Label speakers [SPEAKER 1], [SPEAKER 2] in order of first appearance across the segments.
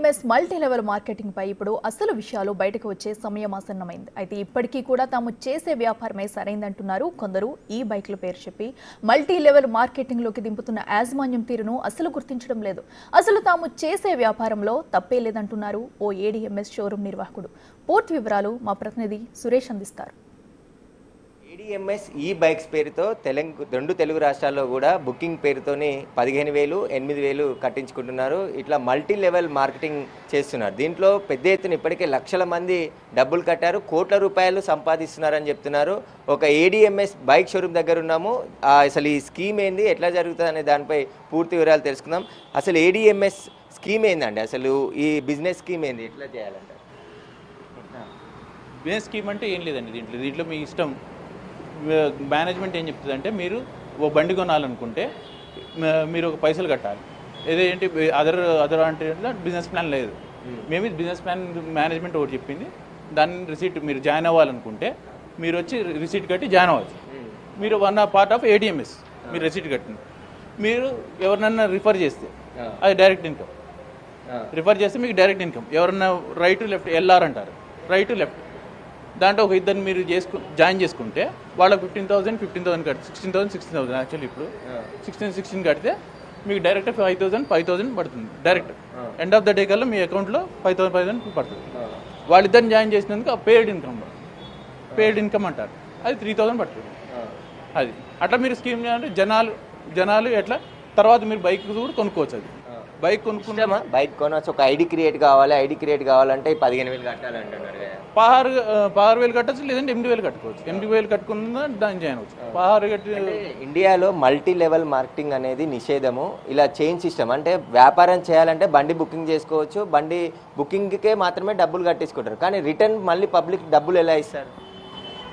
[SPEAKER 1] ADMS multi level marketing పై ఇప్పుడు అసలు విషయాలు బయటకు వచ్చే సమయం ఆసన్నమైంది. అయితే ఇప్పటికీ కూడా తాము చేసే వ్యాపారమే సరైందంటున్నారు కొందరు. ఈ బైక్ల పేరు చెప్పి మల్టీ లెవెల్ మార్కెటింగ్ లోకి దింపుతున్న యాజమాన్యం తీరును అసలు గుర్తించడం లేదు. అసలు తాము చేసే వ్యాపారంలో తప్పే లేదంటున్నారు ఓ ఏడీఎంఎస్ షోరూమ్ నిర్వాహకుడు. పూర్తి వివరాలు మా ప్రతినిధి సురేష్ అందిస్తారు.
[SPEAKER 2] ఏడీఎంఎస్ ఈ బైక్స్ పేరుతో రెండు తెలుగు రాష్ట్రాల్లో కూడా బుకింగ్ పేరుతోని 15,000, 8,000 కట్టించుకుంటున్నారు. ఇట్లా మల్టీ లెవెల్ మార్కెటింగ్ చేస్తున్నారు. దీంట్లో పెద్ద ఎత్తున ఇప్పటికే లక్షల మంది డబ్బులు కట్టారు, కోట్ల రూపాయలు సంపాదిస్తున్నారని చెప్తున్నారు. ఒక ఏడీఎంఎస్ బైక్ షోరూమ్ దగ్గర ఉన్నాము. అసలు ఈ స్కీమ్ ఏంది, ఎట్లా జరుగుతుంది అనే దానిపై పూర్తి వివరాలు తెలుసుకుందాం. అసలు ఏడీఎంఎస్ స్కీమ్ ఏందండి, అసలు ఈ బిజినెస్ స్కీమ్ ఏంది, ఎట్లా చేయాలంట?
[SPEAKER 3] బిజినెస్ స్కీమ్ అంటే ఏం లేదండి. దీంట్లో మీ ఇష్టం. మేనేజ్మెంట్ ఏం చెప్తుంది అంటే, మీరు ఓ బండి కొనాలనుకుంటే మీరు ఒక పైసలు కట్టాలి. ఏదేంటి అదర్ అంటే బిజినెస్ ప్లాన్ లేదు. మేము బిజినెస్ ప్లాన్ మేనేజ్మెంట్ ఒకటి చెప్పింది. దాని రిసీట్ మీరు జాయిన్ అవ్వాలనుకుంటే మీరు వచ్చి రిసీట్ కట్టి జాయిన్ అవ్వచ్చు. మీరు వన్ పార్ట్ ఆఫ్ ఏడీఎంఎస్. మీరు రిసీట్ కట్టిన మీరు ఎవరినన్నా రిఫర్ చేస్తే అది డైరెక్ట్ ఇన్కమ్. రిఫర్ చేస్తే మీకు డైరెక్ట్ ఇన్కమ్. ఎవరన్నా రైట్ టు లెఫ్ట్ ఎల్ఆర్ అంటారు, రైట్ టు లెఫ్ట్. దాంట్లో ఒక ఇద్దరిని మీరు జాయిన్ చేసుకుంటే వాళ్ళకి 15,000 కట్టి 16,000 యాక్చువల్లీ ఇప్పుడు 16 కడితే మీకు డైరెక్ట్ 5,000 పడుతుంది. Direct end of the day కల్లా మీ అకౌంట్లో 5,000 పడుతుంది. వాళ్ళిద్దరిని జాయిన్ చేసినందుకు ఆ పేడ్ ఇన్కమ్ అంటారు. అది 3,000 పడుతుంది. అది అట్లా మీరు స్కీమ్ చేయాలంటే జనాలు ఎట్లా తర్వాత మీరు బైక్ కూడా కొనుక్కోవచ్చు. అది బైక్ కొనుక్కుంటామా,
[SPEAKER 2] బైక్ కొనవచ్చు. ఒక ఐడి క్రియేట్ కావాలంటే 15,000 కట్టాలంటున్నారు కదా.
[SPEAKER 3] 16,000 కట్టచ్చు, లేదంటే 8,000 కట్టుకోవచ్చు. 8,000 కట్టుకున్నా దాన్ని జాయిన్ అవచ్చు. 16 కట్టి
[SPEAKER 2] ఇండియాలో మల్టీ లెవెల్ మార్కెటింగ్ అనేది నిషేధము. ఇలా చైన్ సిస్టమ్ అంటే వ్యాపారం చేయాలంటే బండి బుకింగ్ చేసుకోవచ్చు, బండి బుకింగ్కే మాత్రమే డబ్బులు కట్టించుకుంటారు. కానీ రిటర్న్ మళ్ళీ పబ్లిక్ డబ్బులు ఎలా ఇస్తారు?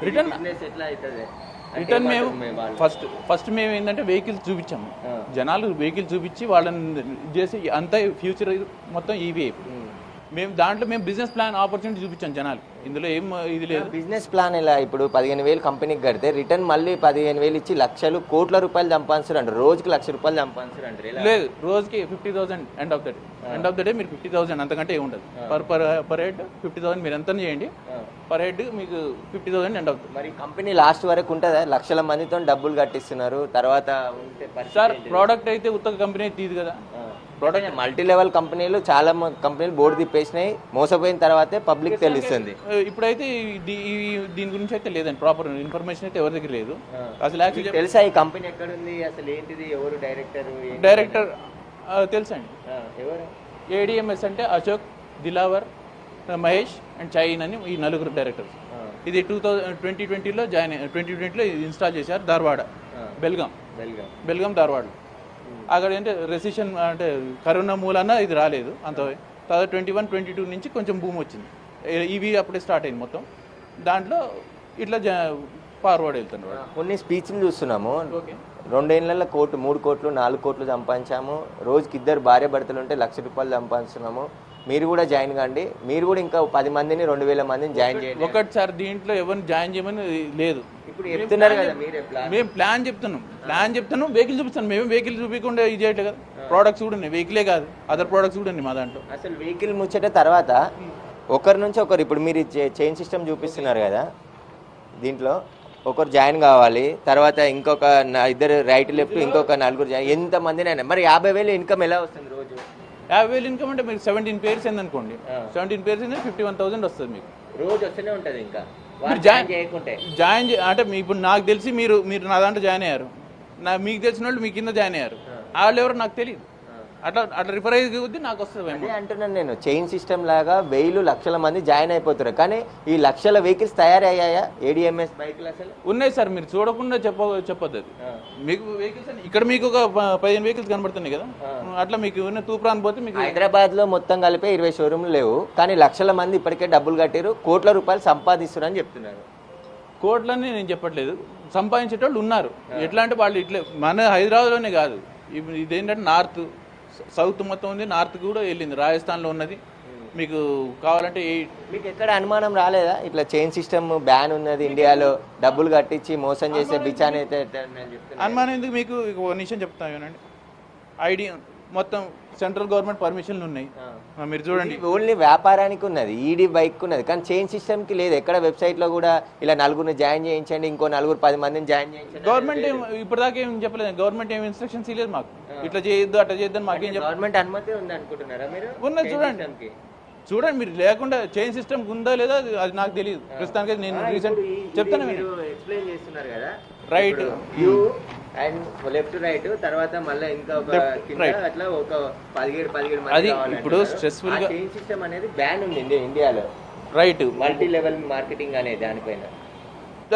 [SPEAKER 3] రిటర్న్
[SPEAKER 2] ఎట్లా అవుతుంది?
[SPEAKER 3] రిటర్న్ మేము ఫస్ట్ మేము ఏంటంటే వెహికల్స్ చూపించాము. జనాలు వెహికల్ చూపించి వాళ్ళని చేసి అంతా ఫ్యూచర్ మొత్తం ఈవీ. మేము దాంట్లో బిజినెస్ ప్లాన్ ఆపర్చునిటీ చూపించాం జనాలు. ఇందులో ఏం ఇది లేదు.
[SPEAKER 2] బిజినెస్ ప్లాన్ ఇలా ఇప్పుడు 15,000 కంపెనీకి కడితే రిటర్న్ మళ్ళీ 15,000 ఇచ్చి లక్షలు కోట్ల రూపాయలు సంపాదించారు. రోజుకి ₹1,00,000 సంపాదించారు.
[SPEAKER 3] లేదు, రోజుకి 50,000 ఎండ్ ఆఫ్ ద డే మీరు 50,000, అంతకంటే ఏముండదు. పర్ హెడ్ 50,000 మీరు ఎంత చేయండి, పర్ హెడ్ మీకు 50,000 ఎండ్ అవుతుంది.
[SPEAKER 2] మరి కంపెనీ లాస్ట్ వరకు ఉంటుందా? లక్షల మందితో డబ్బులు కట్టిస్తున్నారు. తర్వాత
[SPEAKER 3] సార్ ప్రోడక్ట్ అయితే ఉత్తర కంపెనీ తీదు కదా.
[SPEAKER 2] ప్రోడక్ట్ మల్టీ లెవెల్ కంపెనీలు చాలా కంపెనీలు బోర్డు తిప్పేసినాయి. మోసపోయిన తర్వాతే పబ్లిక్ తెలుస్తుంది.
[SPEAKER 3] ఇప్పుడైతే దీని గురించి అయితే లేదండి, ప్రాపర్ ఇన్ఫర్మేషన్ అయితే ఎవరి దగ్గర లేదు. అసలు
[SPEAKER 2] తెలుసా ఈ కంపెనీ ఎక్కడ ఉంది, అసలు ఏంటిది, ఎవరు
[SPEAKER 3] డైరెక్టర్ తెలుసండి.
[SPEAKER 2] ఎవరు?
[SPEAKER 3] ఏడీఎంఎస్ అంటే అశోక్, దిలావర్, మహేష్ అండ్ చైన్ అని ఈ నలుగురు డైరెక్టర్స్. ఇది 2020లో 2020లో ఇన్స్టాల్ చేశారు. ధార్వాడ, బెల్గాం ధార్వాడ. అక్కడ ఏంటంటే రెసిషన్ అంటే కరోనా మూలాన ఇది రాలేదు అంత. తర్వాత 21-22 నుంచి కొంచెం భూమి వచ్చింది. ఇవి అప్పుడే స్టార్ట్ అయింది మొత్తం. దాంట్లో ఇట్లా ఫార్వర్డ్ వెళ్తున్నారు.
[SPEAKER 2] కొన్ని స్పీచ్లు చూస్తున్నాము. 2 ఏళ్లలో 1 కోటి, 3 కోట్లు, 4 కోట్లు సంపాదించాము. రోజుకి 2 భార్య భర్తలు ఉంటే ₹1,00,000 సంపాదిస్తున్నాము. మీరు కూడా జాయిన్ కాండి. మీరు కూడా ఇంకా 10 మందిని, 2,000 మందిని జాయిన్ చేయండి.
[SPEAKER 3] ఒకటిసారి దీంట్లో ఎవరిని జాయిన్ చేయమని లేదు.
[SPEAKER 2] ఇప్పుడు చెప్తున్నారు కదా,
[SPEAKER 3] మేము ప్లాన్ చెప్తున్నాం, వెహికల్ చూపిస్తాను. మేము వెహికల్ చూపించకుండా ఇది చేయట్లేదు కదా. ప్రోడక్ట్స్ కూడా ఉన్నాయి, వెహికలే కాదు అదర్ ప్రోడక్ట్స్ కూడా ఉన్నాయి మా దాంట్లో.
[SPEAKER 2] అసలు వెహికల్ ముచ్చట తర్వాత ఒకరి నుంచి ఒకరు, ఇప్పుడు మీరు చైన్ సిస్టమ్ చూపిస్తున్నారు కదా, దీంట్లో ఒకరు జాయిన్ కావాలి. తర్వాత ఇంకొక 2 రైట్ లెఫ్ట్, ఇంకొక 4 జాయిన్. ఎంతమందినైనా మరి 50,000 ఇన్కమ్ ఎలా వస్తుంది రోజు?
[SPEAKER 3] 50,000 ఇన్కమ్ అంటే మీరు 17 పేర్స్ అనుకోండి. 17 పేర్స్ 51,000 వస్తుంది మీకు.
[SPEAKER 2] రోజు వస్తూనే ఉంటుంది. ఇంకా
[SPEAKER 3] జాయిన్ అంటే ఇప్పుడు నాకు తెలిసి మీరు నా దాంట్లో జాయిన్ అయ్యారు. మీకు తెలిసిన వాళ్ళు మీ కింద జాయిన్ అయ్యారు. వాళ్ళు ఎవరో నాకు తెలియదు. అట్లా రిఫర్ అయ్యి నాకు వస్తుంది.
[SPEAKER 2] అంటున్నాను నేను, చైన్ సిస్టమ్ లాగా 1,000 లక్షల మంది జాయిన్ అయిపోతారు. కానీ ఈ లక్షల వెహికల్స్ తయారయ్యాయా ఏడీఎంఎస్ బైక్లు? అసలు
[SPEAKER 3] ఉన్నాయి సార్, మీరు చూడకుండా చెప్పొద్దు. అది మీకు వెహికల్స్ ఇక్కడ మీకు ఒక 15 వెహికల్స్ కనబడుతున్నాయి కదా. అట్లా మీకు ఉన్న తూప్రాన్ పోతే మీకు
[SPEAKER 2] హైదరాబాద్ లో మొత్తం కలిపి 20 షోరూమ్లు లేవు. కానీ లక్షల మంది ఇప్పటికే డబ్బులు కట్టారు, కోట్ల రూపాయలు సంపాదిస్తున్నారు అని చెప్తున్నారు.
[SPEAKER 3] కోట్లని నేను చెప్పట్లేదు, సంపాదించేటోళ్ళు ఉన్నారు. ఎట్లా అంటే వాళ్ళు ఇట్లా మన హైదరాబాద్లోనే కాదు, ఇదేంటంటే నార్త్ సౌత్ మొత్తం ఉంది, నార్త్ కూడా వెళ్ళింది, రాజస్థాన్లో ఉన్నది. మీకు కావాలంటే
[SPEAKER 2] మీకు ఎక్కడ అనుమానం రాలేదా? ఇట్లా చైన్ సిస్టమ్ బ్యాన్ ఉన్నది ఇండియాలో, డబ్బులు కట్టించి మోసం చేసే బిచాన్ అయితే?
[SPEAKER 3] అనుమానం ఎందుకు? మీకు ఒక నిమిషం చెప్తాను. ఐడి మొత్తం సెంట్రల్ గవర్నమెంట్ పర్మిషన్లు ఉన్నాయి. మీరు చూడండి,
[SPEAKER 2] ఓన్లీ వ్యాపారానికి ఉన్నది, ఈడీ బైక్ ఉన్నది, కానీ చైన్ సిస్టమ్కి లేదు. ఎక్కడ వెబ్సైట్లో కూడా ఇలా నలుగురిని జాయిన్ చేయించండి, ఇంకో 10 మందిని జాయిన్ చేయించండి.
[SPEAKER 3] గవర్నమెంట్ ఇప్పటిదాకా ఏం చెప్పలేదు, గవర్నమెంట్ ఏం ఇన్స్ట్రక్షన్స్ ఇవ్వలేదు మాకు, ఇట్లా చేయొద్దు అట్లా చేయొద్దని మాకేం చెప్పలేదు.
[SPEAKER 2] గవర్నమెంట్ అనుమతి ఉంది అనుకుంటున్నారా మీరు?
[SPEAKER 3] ఉన్నది చూడండి, చూడండి మీరు లేకుండా చైన్ సిస్టమ్ ఉందా లేదా అది నాకు తెలియదు. ప్రస్తుతానికి నేను రీసెంట్ చెప్తాను,
[SPEAKER 2] మీరు ఎక్స్ప్లెయిన్ చేస్తున్నారు కదా,
[SPEAKER 3] right
[SPEAKER 2] you and left right, తర్వాత మళ్ళీ ఇంకా ఒక కింద అట్లా ఒక 17 మంది.
[SPEAKER 3] అది ఇప్పుడు స్ట్రెస్ఫుల్ గా
[SPEAKER 2] చైన్ సిస్టమ్ అనేది బ్యాన్ ఉంది ఇండియాలో,
[SPEAKER 3] రైట్.
[SPEAKER 2] మల్టీ లెవెల్ మార్కెటింగ్ అనే దానిపైన.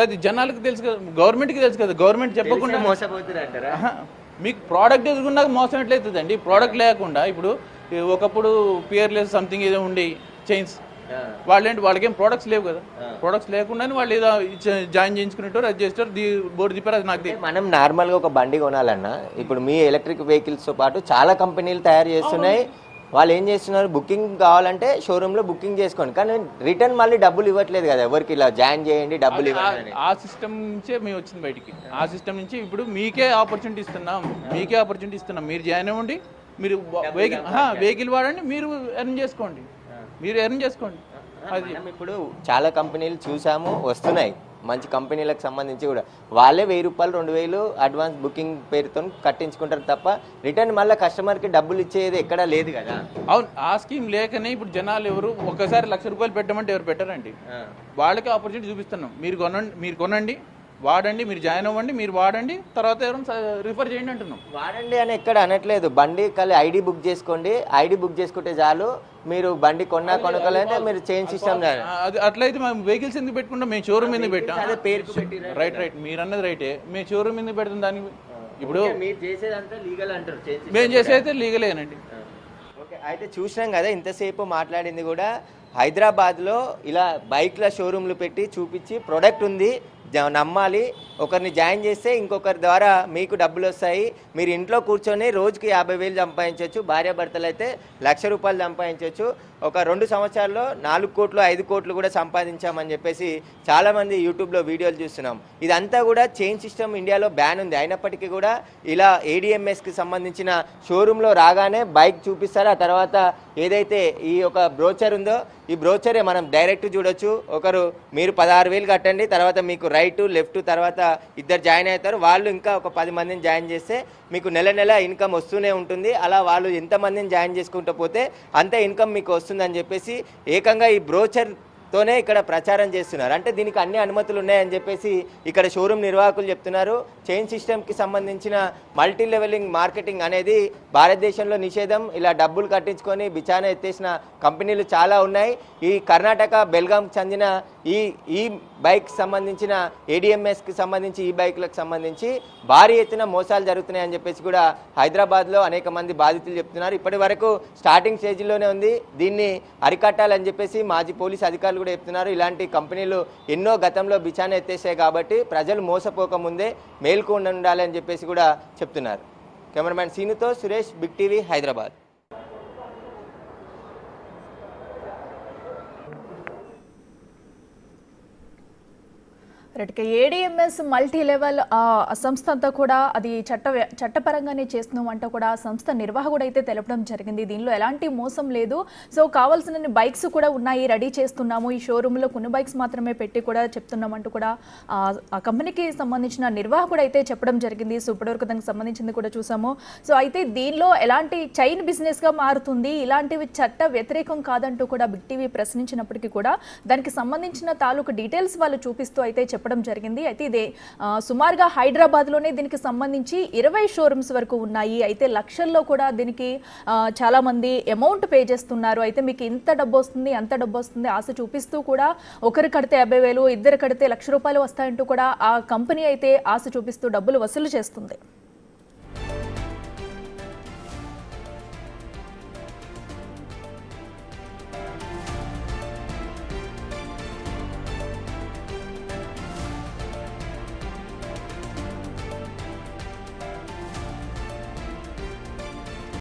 [SPEAKER 3] అది జనాలకు తెలుసు కదా, గవర్నమెంట్కి తెలుసు కదా, గవర్నమెంట్ చెప్పకుండా
[SPEAKER 2] మోసపోతున్నారు అంటారా?
[SPEAKER 3] మీకు ప్రోడక్ట్ ఎదుగున్నాక మోసం ఎట్లయితుందండి? ప్రోడక్ట్ లేకుండా ఇప్పుడు ఒకప్పుడు పియర్లెస్ సంథింగ్ ఏదో ఉండి చైన్స్, వాళ్ళకేం ప్రోడక్ట్స్ లేవు కదా, ప్రోడక్ట్స్ లేకుండానే వాళ్ళు ఏదో జాయిన్ చేయించుకునేటారు, అది చేస్తారు, బోర్డు తిప్పారు. అది నాకు
[SPEAKER 2] మనం నార్మల్గా ఒక బండి కొనాలన్నా ఇప్పుడు మీ ఎలక్ట్రిక్ వెహికల్స్తో పాటు చాలా కంపెనీలు తయారు చేస్తున్నాయి. వాళ్ళు ఏం చేస్తున్నారు, బుకింగ్ కావాలంటే షోరూంలో బుకింగ్ చేసుకోండి, కానీ రిటర్న్ మళ్ళీ డబ్బులు ఇవ్వట్లేదు కదా ఎవరికి, ఇలా జాయిన్ చేయండి డబ్బులు ఇవ్వండి.
[SPEAKER 3] ఆ సిస్టమ్ నుంచే మేము వచ్చింది బయటికి. ఆ సిస్టమ్ నుంచి ఇప్పుడు మీకే ఆపర్చునిటీ ఇస్తున్నాం, మీరు జాయిన్ అవ్వండి, మీరు వెహికల్ వాడండి, మీరు ఎర్న్ చేసుకోండి, అది.
[SPEAKER 2] ఇప్పుడు చాలా కంపెనీలు చూసాము, వస్తున్నాయి మంచి కంపెనీలకు సంబంధించి కూడా, వాళ్ళే 1000 రూపాయలు 2000 అడ్వాన్స్ బుకింగ్ పేరుతో కట్టించుకుంటారు తప్ప రిటర్న్ మళ్ళీ కస్టమర్కి డబ్బులు ఇచ్చేది ఎక్కడా లేదు కదా.
[SPEAKER 3] అవును, ఆ స్కీమ్ లేకనే ఇప్పుడు జనాలు ఎవరు ఒక్కసారి 1,00,000 రూపాయలు పెట్టమంటే ఎవరు పెట్టారండి. వాళ్ళకి ఆపర్చునిటీ చూపిస్తున్నాం, మీరు కొనండి, వాడండి, మీరు జాయిన్ అవ్వండి, మీరు వాడండి, తర్వాత ఎవరైనా రిఫర్ చేయండి అంటున్నాం.
[SPEAKER 2] వాడండి అని ఎక్కడ అనట్లేదు, బండి కలిసి ఐడి బుక్ చేసుకోండి, ఐడి బుక్ చేసుకుంటే చాలు, మీరు బండి కొనుక్కోవాలంటే మీరు చైన్ సిస్టమ్.
[SPEAKER 3] అట్లయితే మేము వెహికల్స్ ఎందుకు పెట్టుకుంటాం, మేము షోరూమ్ ఎందుకు పెట్టాం? రైట్, మీరు అన్నది రైటే, మేము షోరూమ్ ఎందుకు పెడతాం దానికి? ఇప్పుడు
[SPEAKER 2] మీరు చేసేదంతా లీగల్ అంటారు,
[SPEAKER 3] మేము చేసేదైతే లీగలేనండి.
[SPEAKER 2] ఓకే, అయితే చూసినాం కదా ఇంతసేపు మాట్లాడింది కూడా, హైదరాబాద్లో ఇలా బైక్ల షోరూమ్లు పెట్టి చూపించి ప్రొడక్ట్ ఉంది నమ్మాలి, ఒకరిని జాయిన్ చేస్తే ఇంకొకరి ద్వారా మీకు డబ్బులు వస్తాయి, మీరు ఇంట్లో కూర్చొని రోజుకి 50,000 సంపాదించవచ్చు, భార్యాభర్తలు అయితే 1,00,000 రూపాయలు సంపాదించవచ్చు, ఒక 2 సంవత్సరాల్లో 4 కోట్లు 5 కోట్లు కూడా సంపాదించామని చెప్పేసి చాలామంది యూట్యూబ్లో వీడియోలు చూస్తున్నాం. ఇదంతా కూడా చైన్ సిస్టమ్ ఇండియాలో బ్యాన్ ఉంది, అయినప్పటికీ కూడా ఇలా ADMSకి సంబంధించిన షోరూంలో రాగానే బైక్ చూపిస్తారు, ఆ తర్వాత ఏదైతే ఈ ఒక బ్రోచర్ ఉందో ఈ బ్రోచరే మనం డైరెక్ట్ చూడొచ్చు. మీరు 16,000 కట్టండి, తర్వాత మీకు రైట్ లెఫ్ట్, తర్వాత ఇద్దరు జాయిన్ అవుతారు, వాళ్ళు ఇంకా ఒక 10 మందిని జాయిన్ చేస్తే మీకు నెల ఇన్కమ్ వస్తూనే ఉంటుంది. అలా వాళ్ళు ఎంతమందిని జాయిన్ చేసుకుంటూ పోతే అంతే ఇన్కమ్ మీకు వస్తుందని చెప్పేసి ఏకంగా ఈ బ్రోచర్తోనే ఇక్కడ ప్రచారం చేస్తున్నారు. అంటే దీనికి అన్ని అనుమతులు ఉన్నాయని చెప్పేసి ఇక్కడ షోరూమ్ నిర్వాహకులు చెప్తున్నారు. చైన్ సిస్టమ్కి సంబంధించిన మల్టీ లెవెలింగ్ మార్కెటింగ్ అనేది భారతదేశంలో నిషేధం. ఇలా డబ్బులు కట్టించుకొని బిచానా ఎత్తేసిన కంపెనీలు చాలా ఉన్నాయి. ఈ కర్ణాటక బెల్గాంకి చెందిన ఈ బైక్ సంబంధించిన ADMSకి సంబంధించి ఈ బైక్లకు సంబంధించి భారీ ఎత్తున మోసాలు జరుగుతున్నాయని చెప్పేసి కూడా హైదరాబాద్లో అనేక మంది బాధితులు చెప్తున్నారు. ఇప్పటి వరకు స్టార్టింగ్ స్టేజ్లోనే ఉంది, దీన్ని అరికట్టాలని చెప్పేసి మాజీ పోలీస్ అధికారులు కూడా చెప్తున్నారు. ఇలాంటి కంపెనీలు ఎన్నో గతంలో బిచానా ఎత్తేసాయి కాబట్టి ప్రజలు మోసపోకముందే మేల్కు ఉండాలని చెప్పేసి కూడా చెప్తున్నారు. కెమెరామ్యాన్ సీనుతో సురేష్, బిగ్ టీవీ, హైదరాబాద్.
[SPEAKER 1] రైట్గా ADMS మల్టీ లెవెల్ సంస్థ అంతా కూడా అది చట్టపరంగానే చేస్తున్నాం అంటూ కూడా సంస్థ నిర్వాహకుడు అయితే తెలపడం జరిగింది. దీనిలో ఎలాంటి మోసం లేదు, సో కావాల్సిన బైక్స్ కూడా ఉన్నాయి, రెడీ చేస్తున్నాము, ఈ షోరూంలో కొన్ని బైక్స్ మాత్రమే పెట్టి కూడా చెప్తున్నామంటూ కూడా ఆ కంపెనీకి సంబంధించిన నిర్వాహకుడు అయితే చెప్పడం జరిగింది. సో ఇప్పటివరకు దానికి సంబంధించింది కూడా చూసాము. సో అయితే దీనిలో ఎలాంటి చైన్ బిజినెస్గా మారుతుంది, ఇలాంటివి చట్ట వ్యతిరేకం కాదంటూ కూడా బిగ్ టీవీ ప్రశ్నించినప్పటికీ కూడా దానికి సంబంధించిన తాలూకు డీటెయిల్స్ వాళ్ళు చూపిస్తూ అయితే చెప్పడం జరిగింది. అయితే ఇదే సుమారుగా హైదరాబాద్లోనే దీనికి సంబంధించి 20 షోరూమ్స్ వరకు ఉన్నాయి. అయితే లక్షల్లో కూడా దీనికి చాలా మంది అమౌంట్ పే చేస్తున్నారు. అయితే మీకు ఇంత డబ్బు వస్తుంది, అంత డబ్బు వస్తుంది ఆశ చూపిస్తూ కూడా ఒకరు కడితే 50,000, ఇద్దరు కడితే 1,00,000 రూపాయలు వస్తాయంటూ కూడా ఆ కంపెనీ అయితే ఆశ చూపిస్తూ డబ్బులు వసూలు చేస్తుంది.